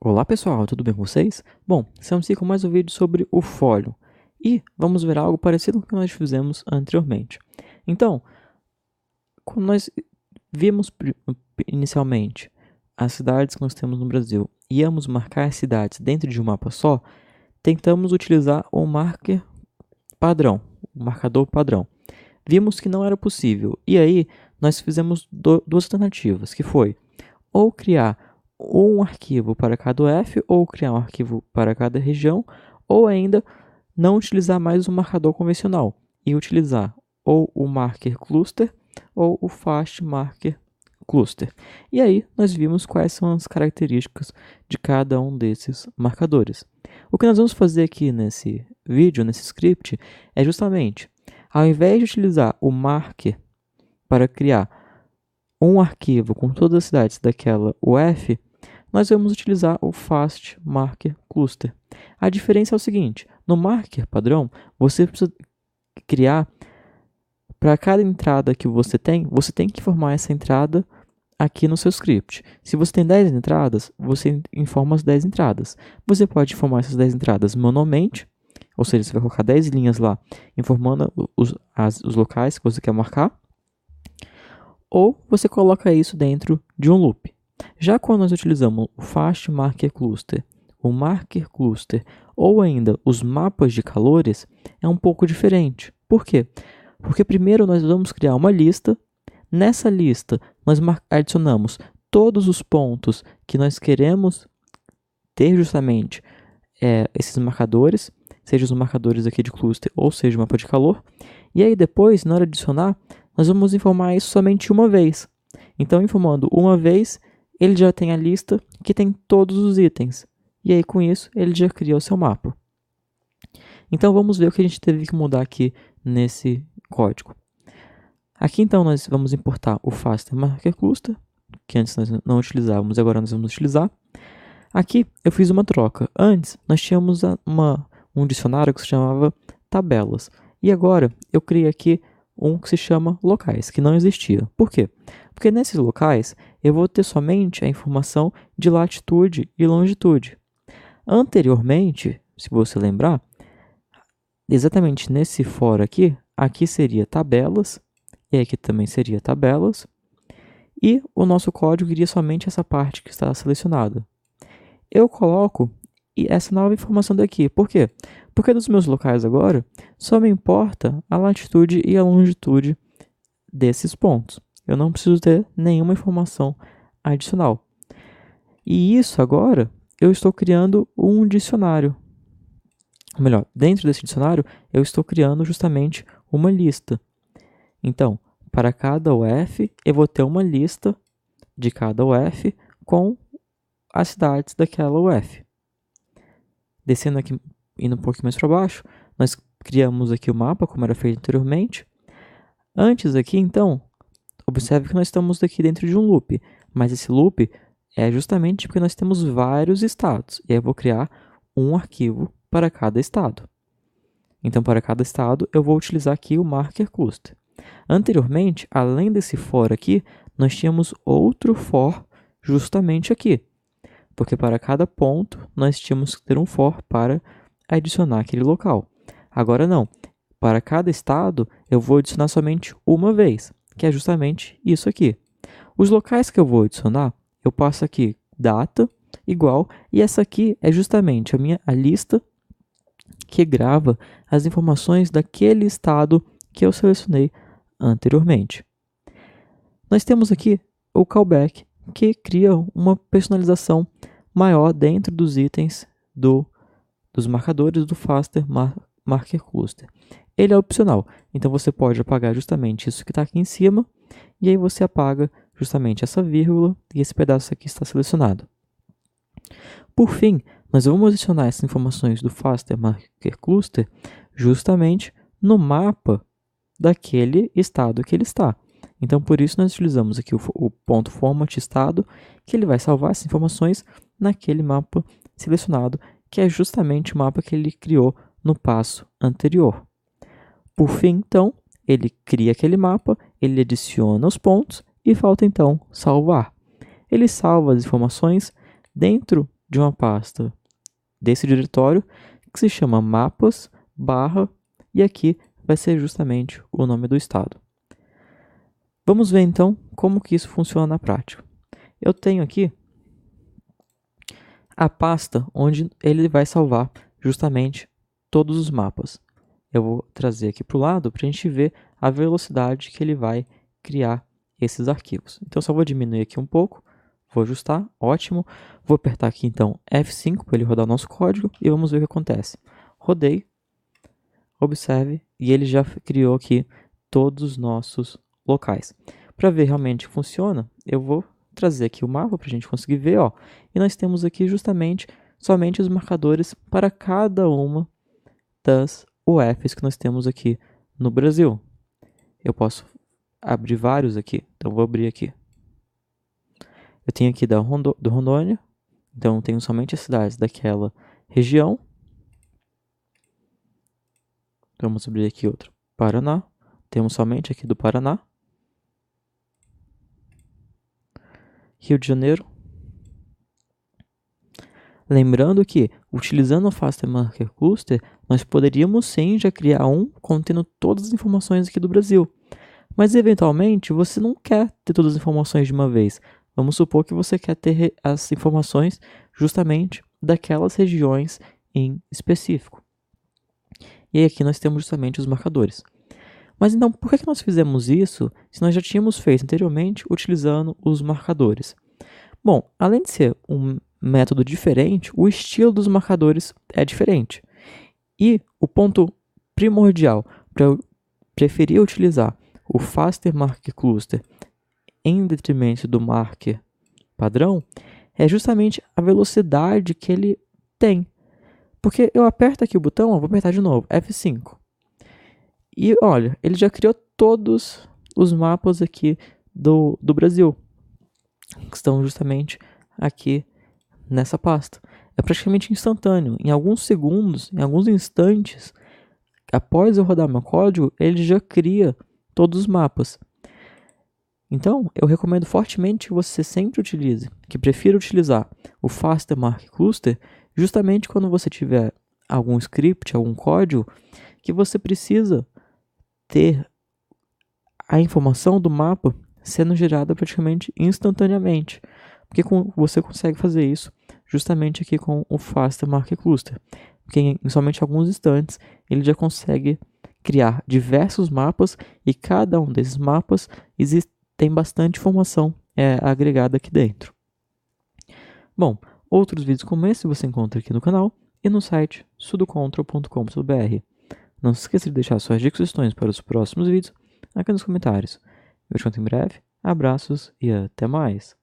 Olá pessoal, tudo bem com vocês? Bom, estamos aqui com mais um vídeo sobre o Folium e vamos ver algo parecido com o que nós fizemos anteriormente. Então, quando nós vimos inicialmente as cidades que nós temos no Brasil e íamos marcar as cidades dentro de um mapa só, tentamos utilizar o marker padrão, o marcador padrão. Vimos que não era possível e aí nós fizemos duas alternativas, que foi ou criar um arquivo para cada UF, ou criar um arquivo para cada região, ou ainda não utilizar mais o marcador convencional e utilizar ou o marker cluster ou o fast marker cluster. E aí nós vimos quais são as características de cada um desses marcadores. O que nós vamos fazer aqui nesse vídeo, nesse script, é justamente, ao invés de utilizar o marker para criar um arquivo com todas as cidades daquela UF, nós vamos utilizar o Fast Marker Cluster. A diferença é o seguinte, no marker padrão, você precisa criar, para cada entrada que você tem que informar essa entrada aqui no seu script. Se você tem 10 entradas, você informa as 10 entradas. Você pode informar essas 10 entradas manualmente, ou seja, você vai colocar 10 linhas lá, informando os locais que você quer marcar, ou você coloca isso dentro de um loop. Já quando nós utilizamos o Fast Marker Cluster, o Marker Cluster ou ainda os mapas de calores, é um pouco diferente. Por quê? Porque primeiro nós vamos criar uma lista. Nessa lista, nós adicionamos todos os pontos que nós queremos ter justamente esses marcadores, seja os marcadores aqui de cluster ou seja o mapa de calor. E aí depois, na hora de adicionar, nós vamos informar isso somente uma vez. Então, informando uma vez, ele já tem a lista que tem todos os itens. E aí, com isso, ele já cria o seu mapa. Então, vamos ver o que a gente teve que mudar aqui nesse código. Aqui, então, nós vamos importar o Fast Marker Cluster, que antes nós não utilizávamos, agora nós vamos utilizar. Aqui, eu fiz uma troca. Antes, nós tínhamos um dicionário que se chamava tabelas. E agora, eu criei aqui um que se chama locais, que não existia. Por quê? Porque nesses locais eu vou ter somente a informação de latitude e longitude. Anteriormente, se você lembrar, exatamente nesse fora aqui seria tabelas, e aqui também seria tabelas, e o nosso código iria somente essa parte que está selecionada. Eu coloco essa nova informação daqui. Por quê? Porque dos meus locais agora, só me importa a latitude e a longitude desses pontos. Eu não preciso ter nenhuma informação adicional. E isso agora, eu estou criando um dicionário. Ou melhor, dentro desse dicionário, eu estou criando justamente uma lista. Então, para cada UF, eu vou ter uma lista de cada UF com as cidades daquela UF. Descendo aqui, indo um pouquinho mais para baixo, nós criamos aqui o mapa, como era feito anteriormente. Antes aqui, então, observe que nós estamos aqui dentro de um loop, mas esse loop é justamente porque nós temos vários estados, e aí eu vou criar um arquivo para cada estado. Então, para cada estado, eu vou utilizar aqui o Marker Cluster. Anteriormente, além desse for aqui, nós tínhamos outro for justamente aqui, porque para cada ponto nós tínhamos que ter um for para adicionar aquele local. Agora não, para cada estado eu vou adicionar somente uma vez, que é justamente isso aqui. Os locais que eu vou adicionar, eu passo aqui data igual, e essa aqui é justamente a lista que grava as informações daquele estado que eu selecionei anteriormente. Nós temos aqui o callback, que cria uma personalização maior dentro dos itens dos marcadores do Faster Marker Cluster. Ele é opcional, então você pode apagar justamente isso que está aqui em cima, e aí você apaga justamente essa vírgula e esse pedaço aqui está selecionado. Por fim, nós vamos adicionar essas informações do Faster Marker Cluster justamente no mapa daquele estado que ele está. Então, por isso, nós utilizamos aqui o ponto format estado, que ele vai salvar essas informações naquele mapa selecionado, que é justamente o mapa que ele criou no passo anterior. Por fim, então, ele cria aquele mapa, ele adiciona os pontos e falta, então, salvar. Ele salva as informações dentro de uma pasta desse diretório que se chama mapas barra e aqui vai ser justamente o nome do estado. Vamos ver então como que isso funciona na prática. Eu tenho aqui a pasta onde ele vai salvar justamente todos os mapas. Eu vou trazer aqui para o lado para a gente ver a velocidade que ele vai criar esses arquivos. Então, só vou diminuir aqui um pouco, vou ajustar, ótimo. Vou apertar aqui então F5 para ele rodar o nosso código e vamos ver o que acontece. Rodei, observe, e ele já criou aqui todos os nossos locais. Para ver realmente que funciona, eu vou trazer aqui o mapa para a gente conseguir ver, ó. E nós temos aqui justamente somente os marcadores para cada uma das UFs que nós temos aqui no Brasil. Eu posso abrir vários aqui, então vou abrir aqui. Eu tenho aqui do Rondônia, então tenho somente as cidades daquela região. Vamos abrir aqui outro, Paraná. Temos somente aqui do Paraná. Rio de Janeiro. Lembrando que, utilizando o Faster Marker Cluster, nós poderíamos sim já criar um contendo todas as informações aqui do Brasil. Mas, eventualmente, você não quer ter todas as informações de uma vez. Vamos supor que você quer ter as informações justamente daquelas regiões em específico. E aí aqui nós temos justamente os marcadores. Mas então, por que nós fizemos isso se nós já tínhamos feito anteriormente utilizando os marcadores? Bom, além de ser um método diferente, o estilo dos marcadores é diferente. E o ponto primordial para eu preferir utilizar o Faster Marker Cluster em detrimento do marker padrão é justamente a velocidade que ele tem. Porque eu aperto aqui o botão, vou apertar de novo, F5. E olha, ele já criou todos os mapas aqui do Brasil, que estão justamente aqui nessa pasta. É praticamente instantâneo. Em alguns segundos, em alguns instantes, após eu rodar meu código, ele já cria todos os mapas. Então, eu recomendo fortemente que você sempre utilize, que prefira utilizar o Faster Marker Cluster, justamente quando você tiver algum script, algum código, que você precisa ter a informação do mapa sendo gerada praticamente instantaneamente. Porque você consegue fazer isso justamente aqui com o Faster Marker Cluster. Porque em somente alguns instantes ele já consegue criar diversos mapas e cada um desses mapas tem bastante informação agregada aqui dentro. Bom, outros vídeos como esse você encontra aqui no canal e no site sudocontrol.com.br. Não se esqueça de deixar suas dicas e sugestões para os próximos vídeos aqui nos comentários. Eu te conto em breve, abraços e até mais!